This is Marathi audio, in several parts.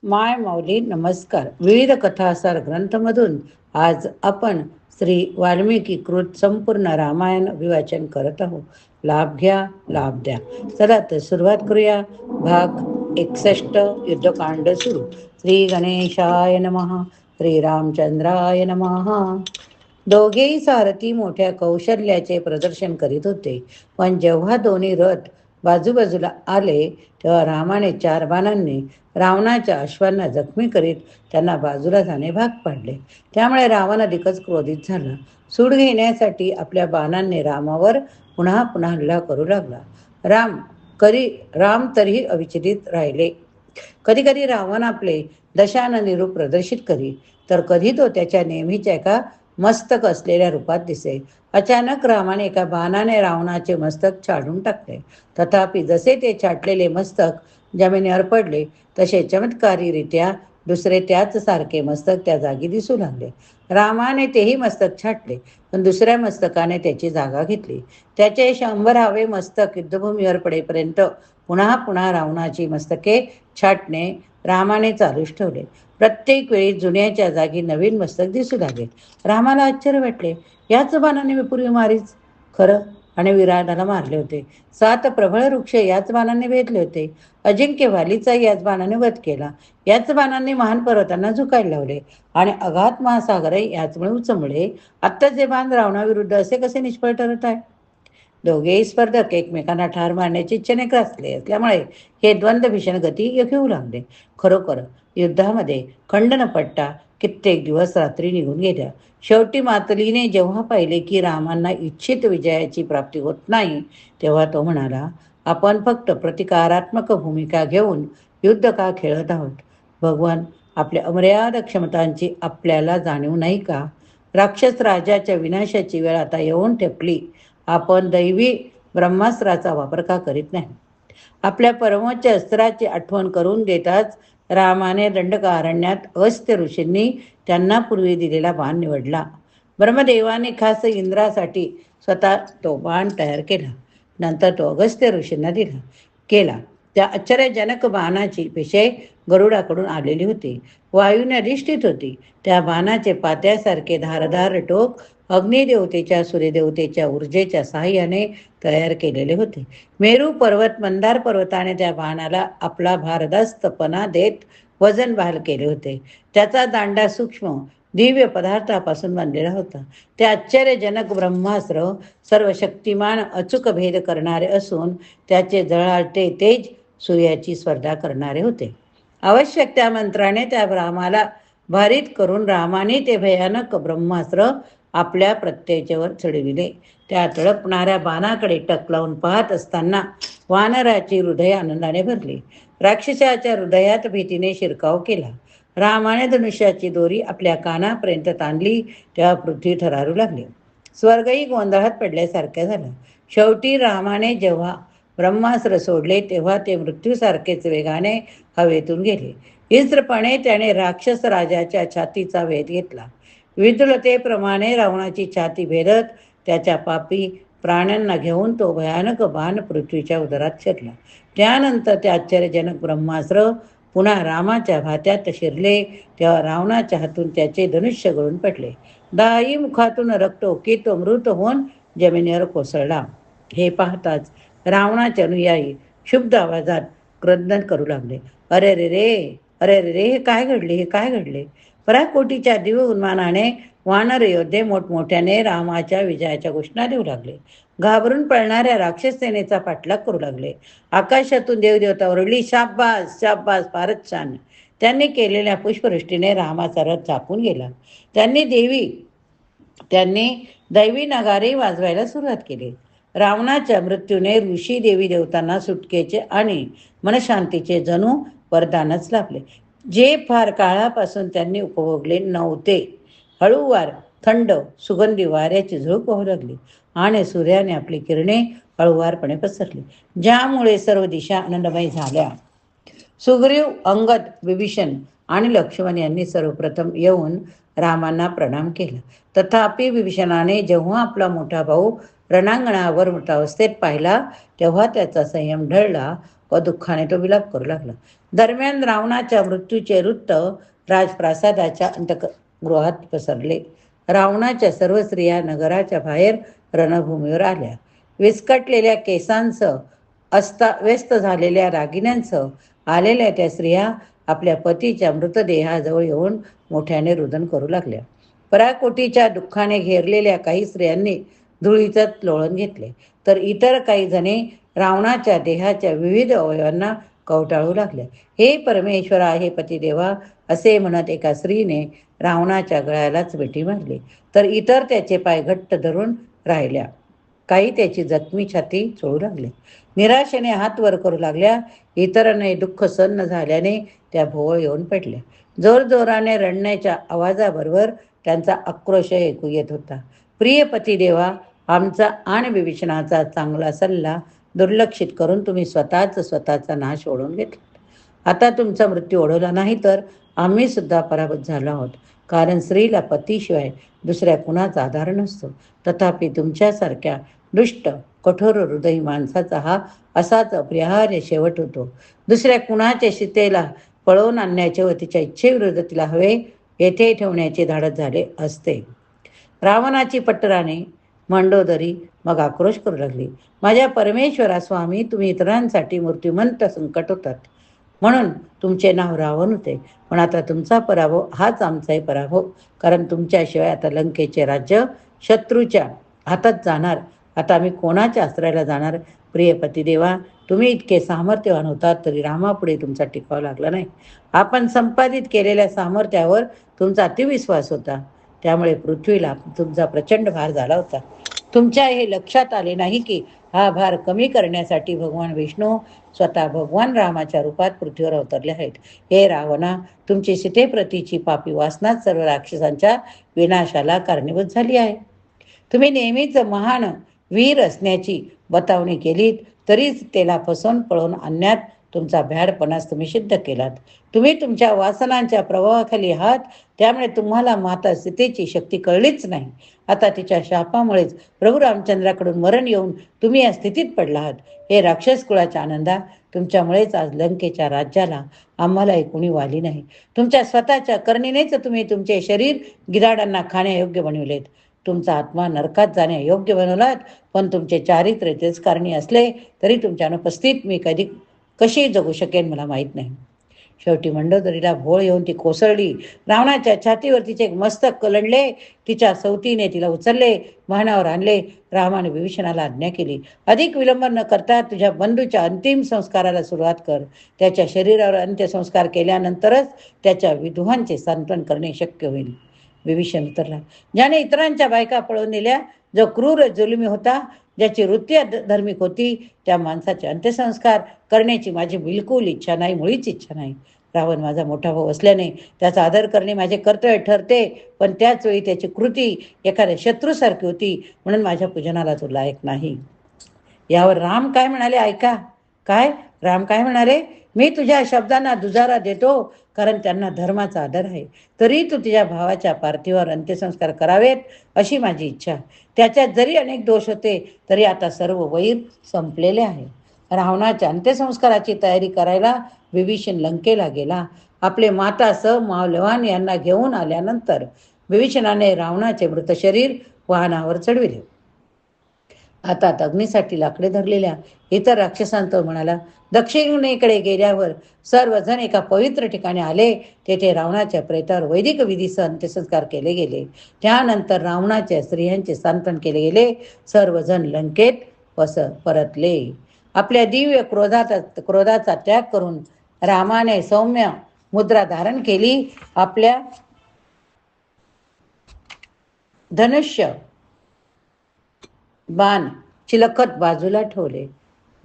माय माऊली नमस्कार. विविध कथासार ग्रंथमधून आज आपण श्री वाल्मिकी कृत संपूर्ण रामायण अभिवाचन करत आहोत. लाभ घ्या, लाभ द्या. चला तर सुरुवात करूया. भाग 61, युद्धकांड सुरू. श्री गणेशाय नमः. श्री रामचंद्राय नमः. दोघेही सारथी मोठ्या कौशल्याचे प्रदर्शन करीत होते. पण जेव्हा दोन्ही रथ बाजूबाजूला आले तेव्हा रामाने 4 बाणांनी रावणाच्या अश्वांना जखमी करीत त्यांना बाजूला जाणे भाग पाडले. त्यामुळे रावण अधिकच क्रोधित झाला. सूड घेण्यासाठी आपल्या बाणांनी रामावर पुन्हा पुन्हा हल्ला करू लागला. राम तरीही अविचलित राहिले. कधी कधी रावण आपले दशाननी रूप प्रदर्शित करी, तर कधी तो त्याच्या नेहमीच्या एका मस्तक असलेल्या रूपात दिसे. अचानक रामाने एका बाणाने रावणाचे मस्तक छाडून टाकले. तथापि जसे ते छाटलेले मस्तक जमिनीवर पडले तसे चमत्कारीरित्या दुसरे त्याच सारखे मस्तक त्या जागी दिसू लागले. रामाने तेही मस्तक छाटले, पण दुसऱ्या मस्तकाने त्याची जागा घेतली. त्याचे 100 मस्तक युद्धभूमीवर पडेपर्यंत पुन्हा पुन्हा रावणाची मस्तके छाटणे रामाने चालूच ठेवले. प्रत्येक वेळी जुन्याच्या जागी नवीन मस्तक दिसू लागले. रामाला आश्चर्य वाटले. याच बाणाने मी पूर्वी मारीच खरं आणि विराटाला मारले होते. 7 प्रबळ वृक्ष याच बाणाने भेदले होते. अजिंक्य वालीचा याच बाणाने वध केला. याच बाणांनी महान पर्वतांना झुकायला लावले आणि अगाध महासागर याचमुळे उचमळे. आत्ताचे बाण रावणाविरुद्ध असे कसे निष्फळ ठरत आहे? दोघेही स्पर्धक एकमेकांना ठार मारण्याची इच्छेने ग्रासले असल्यामुळे हे द्वंद्व भीषण गती घेऊ लागले. खरोखर युद्धामध्ये खंड न पडता कित्येक दिवस रात्री निघून गेल्या. शेवटी मातलीने जेव्हा पाहिले की रामांना इच्छित विजयाची प्राप्ती होत नाही, तेव्हा तो म्हणाला, आपण फक्त प्रतिकारात्मक भूमिका घेऊन युद्ध का खेळत आहोत? भगवान, आपल्या अमर्याद क्षमतांची आपल्याला जाणीव नाही का? राक्षस राजाच्या विनाशाची वेळ आता येऊन ठेपली. आपण दैवी ब्रह्मास्त्राचा वापर का करीत नाही? आपल्या परमोच्च अस्त्राची आठवण करून देताच रामाने दंडकारण्यात अगस्त्य ऋषींनी त्यांना पूर्वी दिलेला बाण निवडला. ब्रह्मदेवाने खास इंद्रासाठी स्वतः तो बाण तयार केला. नंतर तो अगस्त्य ऋषींना केला. त्या आश्चर्यजनक बाणाची पेशे गरुडाकडून आलेली होती. वायूने अधिष्ठित होती. त्या बाणाचे पात्यासारखे धारदार टोक अग्निदेवतेच्या सूर्यदेवतेच्या ऊर्जेच्या साहाय्याने तयार केलेले होते. मेरू पर्वत मंदार पर्वताने त्या बाणाला आपला भारदस्तपणा देत वजन बहाल केले होते. त्याचा दांडा सूक्ष्म दिव्य पदार्थापासून बनलेला होता. ते आश्चर्यजनक ब्रह्मास्त्र सर्व शक्तिमान अचूक भेद करणारे असून त्याचे जळाटे तेज सूर्याची स्पर्धा करणारे होते. आवश्यक त्या मंत्राने त्या रामाला भारित करून रामाने ते भयानक ब्रह्मास्त्र आपल्या प्रत्येच्यावर चढविले. त्या तळपणाऱ्या बाणाकडे टक लावून पाहत असताना वानराची हृदय आनंदाने भरली. राक्षसाच्या हृदयात भीतीने शिरकाव केला. रामाने धनुष्याची दोरी आपल्या कानापर्यंत ताणली तेव्हा पृथ्वी थरारू लागली. स्वर्गही गोंधळात पडल्यासारखं झालं. शेवटी रामाने जेव्हा ब्रह्मास्त्र सोडले तेव्हा ते मृत्यूसारखेच वेगाने हवेतून गेले. हिंस्रपणे त्याने राक्षस राजाच्या छातीचा वेध घेतला. विद्युलतेप्रमाणे रावणाची छाती भेदत त्याच्या पापी प्राण्यांना घेऊन तो भयानक बाण पृथ्वीच्या उदरात शिरला. त्यानंतर ते आश्चर्यजनक ब्रह्मास्त्र पुन्हा रामाच्या भात्यात शिरले तेव्हा रावणाच्या हातून त्याचे धनुष्य गळून पडले. दाही मुखातून रक्त ओकी तो मृत होऊन जमिनीवर कोसळला. हे पाहताच रावणाचे अनुयायी शुद्ध आवाजात क्रंदन करू लागले. अरे रे रे, अरे रे रे, हे काय घडले, हे काय घडले? पराकोटीच्या दिव्य उन्मानाने वानर योद्धे मोठमोठ्याने रामाच्या विजयाच्या घोषणा देऊ लागले. घाबरून पळणाऱ्या राक्षस सेनेचा पाठलाग करू लागले. आकाशातून देवदेवता ओरडली, शाब्बास शाब्बास, फारच छान. त्यांनी केलेल्या पुष्पवृष्टीने रामाचा रथ झाकून गेला. त्यांनी दैवी नगारे वाजवायला सुरुवात केली. रावणाच्या मृत्यूने ऋषी देवी देवतांना सुटकेचे आणि मनशांतीचे जणू वरदानच लाभले, जे फार काळापासून त्यांनी उपभोगले नव्हते. हळूवार थंड सुगंधी वाऱ्याची झुळूक वाहू लागली आणि सूर्याने आपली किरणे हळूवारपणे पसरली, ज्यामुळे सर्व दिशा आनंदमय झाल्या. सुग्रीव, अंगद, विभीषण आणि लक्ष्मण यांनी सर्वप्रथम येऊन रामांना प्रणाम केला. तथापि विभीषणाने जेव्हा आपला मोठा भाऊ रणांगणावर मृतावस्थेत पाहिला तेव्हा त्याचा संयम ढळला व दुःखाने तो विलाप करू लागला. दरम्यान रावणाच्या मृत्यूचे वृत्त राजप्रासादाच्या अंतःगृहात पसरले. रावणाच्या सर्व स्त्रिया नगराच्या बाहेर रणभूमीवर आल्या. विस्कटलेल्या केसांसह अस्ताव्यस्त झालेल्या दागिन्यांसह आलेल्या त्या स्त्रिया आपल्या पतीच्या मृतदेहाजवळ येऊन मोठ्याने रुदन करू लागल्या. पराकोटीच्या दुःखाने घेरलेल्या काही स्त्रियांनी धुळीतच लोळण घेतले, तर इतर काही जणी रावणाच्या देहाच्या विविध अवयवांना कवटाळू लागल्या. हे परमेश्वरा, हे पतिदेवा, असे म्हणत एका स्त्रीने रावणाच्या गळ्यालाच मिठी मारली, तर इतर त्याचे पाय घट्ट धरून राहिल्या. काही त्याची जखमी छाती चोळू लागले. निराशेने हात वर करू लागल्या. इतरांनाही दुःख सहन झाल्याने त्या भोवळ येऊन पडल्या. जोरजोराने रडण्याच्या आवाजाबरोबर त्यांचा आक्रोश ऐकू येत होता. प्रिय पतिदेवा, आमचा आणि विभीषणाचा चांगला सल्ला दुर्लक्षित करून तुम्ही स्वतःचा नाश ओढवून घेतला. आता तुमचा मृत्यू ओढवला नाही तर आम्ही सुद्धा पराभूत झालो आहोत. कारण स्त्रीला पतीशिवाय दुसऱ्या कुणाचा आधार नसतो. तथापि तुमच्यासारख्या दुष्ट कठोर हृदयी माणसाचा हा असाच अपरिहार्य शेवट होतो. दुसऱ्या कुणाच्या सीतेला पळवून आणण्याचे व तिच्या इच्छेविरुद्ध तिला हवे येथे ठेवण्याचे धाडस झाले असते. रावणाची पटराने मंडोदरी मग आक्रोश करू लागली. माझ्या परमेश्वरा स्वामी, तुम्ही इतरांसाठी मृत्युमंत संकट होतात म्हणून तुमचे नाव रावण होते. पण आता तुमचा पराभव हाच आमचाही पराभव. कारण तुमच्याशिवाय आता लंकेचे राज्य शत्रूच्या हातात जाणार. आता आम्ही कोणाच्या आश्रयाला जाणार? प्रिय पतिदेवा, तुम्ही इतके सामर्थ्यवान होतात तरी रामापुढे तुमचा टिकाव लागला नाही. आपण संपादित केलेल्या सामर्थ्यावर तुमचा अतिविश्वास होता. त्यामुळे पृथ्वीला तुमचा प्रचंड भार झाला होता. तुमच्या हे लक्षात आले नाही की हा भार कमी करण्यासाठी भगवान विष्णू स्वतः भगवान रामाच्या रूपात पृथ्वीवर अवतरले आहेत. हे रावणा, तुमची सीतेप्रतीची पापी वासनाच सर्व राक्षसांच्या विनाशाला कारणीभूत झाली आहे. तुम्ही नेहमीच महान वीर असण्याची बतावणी केलीत तरीच त्याला फसवून पळवून आणण्यात तुमचा भ्याडपणास तुम्ही सिद्ध केलात. तुम्ही तुमच्या वासनांच्या प्रभावाखाली आहात, त्यामुळे तुम्हाला माता सीतेची शक्ती कळलीच नाही. आता तिच्या शापामुळेच प्रभू रामचंद्राकडून मरण येऊन तुम्ही या स्थितीत पडला आहात. हे राक्षस कुळाच्या आनंदा, तुमच्यामुळेच आज लंकेच्या राज्याला आम्हालाही कुणी वाली नाही. तुमच्या स्वतःच्या करणीनेच तुम्ही तुमचे शरीर गिधाडांना खाण्यायोग्य बनविलेत. तुमचा आत्मा नरकात जाण्यायोग्य बनवलात. पण तुमचे चारित्र्य तिरस्कारणी असले तरी तुमच्या अनुपस्थित मी कशी जगू शकेन मला माहीत नाही. शेवटी मंडोदरीला भोळ येऊन ती कोसळली. रावणाच्या छातीवर तिचे मस्तक कलंडले. तिच्या सवतीने तिला उचलले, वाहनावर आणले. रामाने विभीषणाला आज्ञा केली, अधिक विलंब न करता तुझ्या बंधूच्या अंतिम संस्काराला सुरुवात कर. त्याच्या शरीरावर अंत्यसंस्कार केल्यानंतरच त्याच्या विधवांचे सांत्वन करणे शक्य होईल. विभीषण उतरला. ज्याने इतरांच्या बायका पळवून नेल्या, जो क्रूर जुलमी होता, ज्याची वृत्ती धार्मिक होती, त्या माणसाचे अंत्यसंस्कार करण्याची माझी बिलकुल इच्छा नाही, मुळीच इच्छा नाही. रावण माझा मोठा भाऊ असल्याने त्याचा आदर करणे माझे कर्तव्य ठरते, पण त्याच वेळी त्याची कृती एखाद्या शत्रूसारखी होती, म्हणून माझ्या पूजनाला तो लायक नाही. यावर राम काय म्हणाले ऐका. काय? राम काय म्हणाले? मी तुझ्या शब्दांना दुजारा देतो, कारण त्यांना धर्माचा आदर आहे. तरी तू तुझ्या भावाच्या पार्थिवावर अंत्यसंस्कार करावेत अशी माझी इच्छा. त्याच्यात जरी अनेक दोष होते तरी आता सर्व वैर संपलेले आहे. रावणाच्या अंत्यसंस्काराची तयारी करायला विभीषण लंकेला गेला. आपले मातासह मावलवान यांना घेऊन आल्यानंतर विभीषणाने रावणाचे मृत शरीर वाहनावर चढविले. आता अग्नीसाठी लाकडे धरलेल्या इतर राक्षसांत म्हणाला. दक्षिणेकडे गेल्यावर सर्वजण एका पवित्र ठिकाणी आले. तेथे रावणाच्या प्रेतावर वैदिक विधीसह अंत्यसंस्कार केले गेले. त्यानंतर रावणाच्या स्त्रियांचे सांत्वन केले गेले. सर्वजण लंकेत परतले. आपल्या दिव्य क्रोधाचा त्याग करून रामाने सौम्य मुद्रा धारण केली. आपल्या धनुष्य बाण चिलखत बाजूला ठेवले.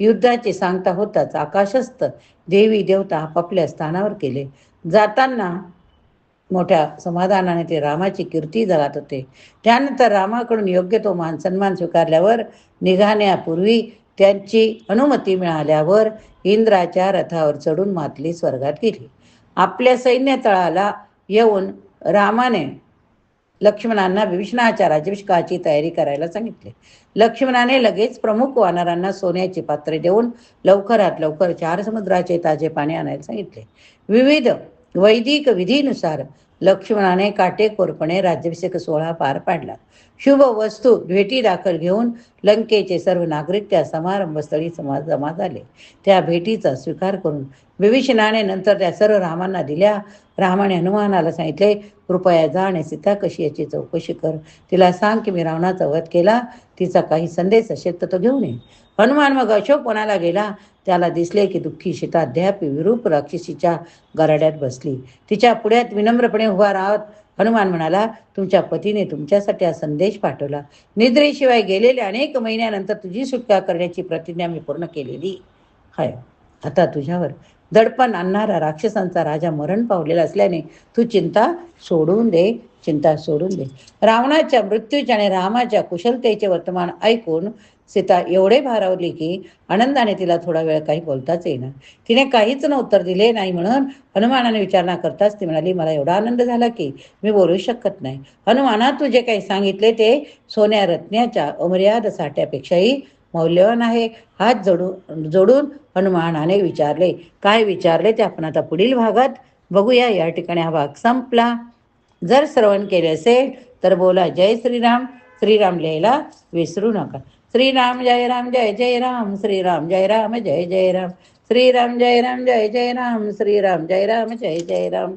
युद्धाची सांगता होताच आकाशस्थ देवी देवता आपापल्या स्थानावर केले. जाताना मोठ्या समाधानाने ते रामाची कीर्ती जात होते. त्यानंतर रामाकडून योग्य तो मान सन्मान स्वीकारल्यावर निघण्यापूर्वी त्यांची अनुमती मिळाल्यावर इंद्राच्या रथावर चढून मातली स्वर्गात गेली. आपल्या सैन्य तळाला येऊन रामाने लक्ष्मणांना विभीषणाच्या राज्याभिषेकाची तयारी करायला सांगितले. लक्ष्मणाने लगेच प्रमुख वानरांना सोन्याची पात्रे देऊन लवकरात लवकर 4 समुद्राचे ताजे पाणी आणायला सांगितले. विविध वैदिक विधीनुसार लक्ष्मणाने काटेकोरपणे राज्याभिषेक सोहळा पार पाडला. शुभ वस्तू भेटी दाखल घेऊन लंकेचे सर्व नागरिक त्या समारंभस्थळी जमा झाले. त्या भेटीचा स्वीकार करून विभीषणाने नंतर त्या सर्व रामांना दिल्या. रामाने हनुमानाला सांगितले, कृपया जा आणि सीता कशी याची चौकशी कर. तिला सांग की मी रावणाचा वध केला. तिचा काही संदेश असेल तर तो घेऊन ये. हनुमान मग अशोकवनाला गेला. त्याला दिसले की दुःखी सीता अद्याप विरूप राक्षसीच्या गराड्यात बसली. तिच्या पुढ्यात विनम्रपणे उभा राहत हनुमान म्हणाला, तुमच्या पतीने तुमच्यासाठी हा संदेश पाठवला. निद्रेशिवाय गेलेल्या अनेक महिन्यानंतर तुझी सुटका करण्याची प्रतिज्ञा मी पूर्ण केलेली आहे. आता तुझ्यावर दडपण आणणारा राक्षसांचा राजा मरण पावलेला असल्याने तू चिंता सोडून दे. रावणाच्या मृत्यूचे आणि रामाच्या कुशलतेचे वर्तमान ऐकून सीता एवढे भारावली की आनंदाने तिला थोडा वेळ काही बोलताच येईना. तिने काहीच उत्तर दिले नाही. म्हणून हनुमानाने विचारणा करताच ती म्हणाली, मला एवढा आनंद झाला की मी बोलू शकत नाही. हनुमाना, तू जे काही सांगितले ते सोन्या रत्नाच्या अमर्याद साठ्यापेक्षाही मौल्यवान आहे. हात जोडून हनुमानाने विचारले. काय विचारले ते आपण आता पुढील भागात बघूया. या ठिकाणी हा भाग संपला. जर श्रवण केले असेल तर बोला जय श्रीराम. श्रीराम लिहायला विसरू नका. श्रीराम जय राम जय जय राम. श्रीराम जय राम जय जय राम. श्रीराम जय राम जय जय राम. श्रीराम जय राम जय जय राम.